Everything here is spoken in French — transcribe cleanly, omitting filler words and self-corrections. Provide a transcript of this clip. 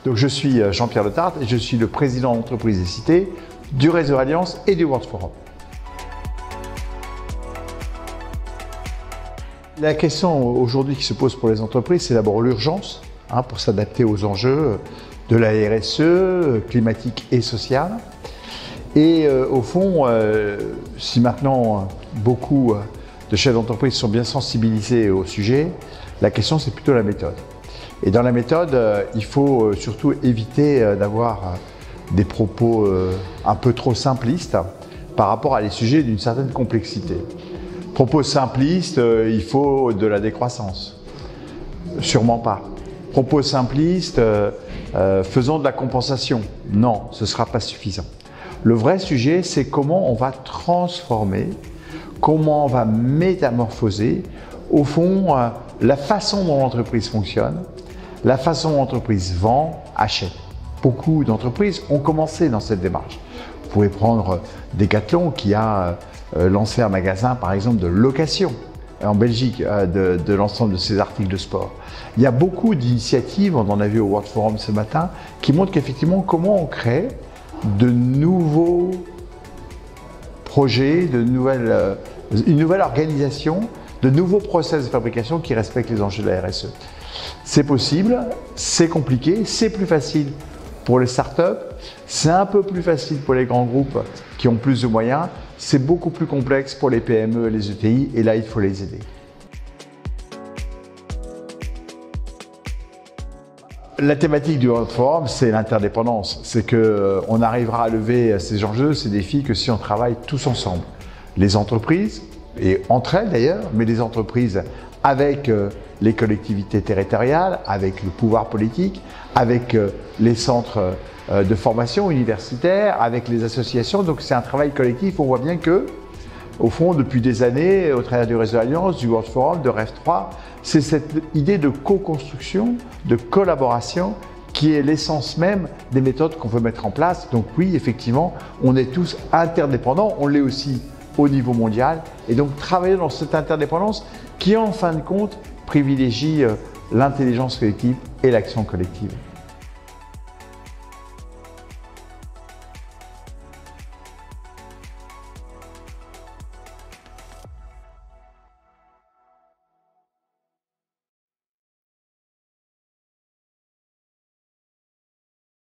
Donc je suis Jean-Pierre Le Tart et je suis le président d'Entreprise des Cités, du Réseau Alliance et du World Forum. La question aujourd'hui qui se pose pour les entreprises, c'est d'abord l'urgence pour s'adapter aux enjeux de la RSE, climatique et sociale. Et au fond, si maintenant beaucoup de chefs d'entreprise sont bien sensibilisés au sujet, la question c'est plutôt la méthode. Et dans la méthode, il faut surtout éviter d'avoir des propos un peu trop simplistes par rapport à des sujets d'une certaine complexité. Propos simplistes, il faut de la décroissance. Sûrement pas. Propos simplistes, faisons de la compensation. Non, ce ne sera pas suffisant. Le vrai sujet, c'est comment on va transformer, comment on va métamorphoser, au fond, la façon dont l'entreprise fonctionne, la façon dont l'entreprise vend, achète. Beaucoup d'entreprises ont commencé dans cette démarche. Vous pouvez prendre Decathlon qui a lancé un magasin, par exemple, de location en Belgique de l'ensemble de ses articles de sport. Il y a beaucoup d'initiatives, on en a vu au World Forum ce matin, qui montrent qu'effectivement, comment on crée de nouveaux projets, une nouvelle organisation, de nouveaux process de fabrication qui respectent les enjeux de la RSE. C'est possible, c'est compliqué, c'est plus facile pour les startups, c'est un peu plus facile pour les grands groupes qui ont plus de moyens, c'est beaucoup plus complexe pour les PME et les ETI et là il faut les aider. La thématique du World Forum, c'est l'interdépendance. C'est qu'on arrivera à lever ces enjeux, ces défis, que si on travaille tous ensemble. Les entreprises, et entre elles d'ailleurs, mais les entreprises avec les collectivités territoriales, avec le pouvoir politique, avec les centres de formation universitaire, avec les associations. Donc c'est un travail collectif. On voit bien que, au fond, depuis des années, au travers du Réseau Alliance, du World Forum, de REF3, c'est cette idée de co-construction, de collaboration qui est l'essence même des méthodes qu'on veut mettre en place. Donc oui, effectivement, on est tous interdépendants, on l'est aussi au niveau mondial. Et donc travailler dans cette interdépendance qui, en fin de compte, privilégie l'intelligence collective et l'action collective.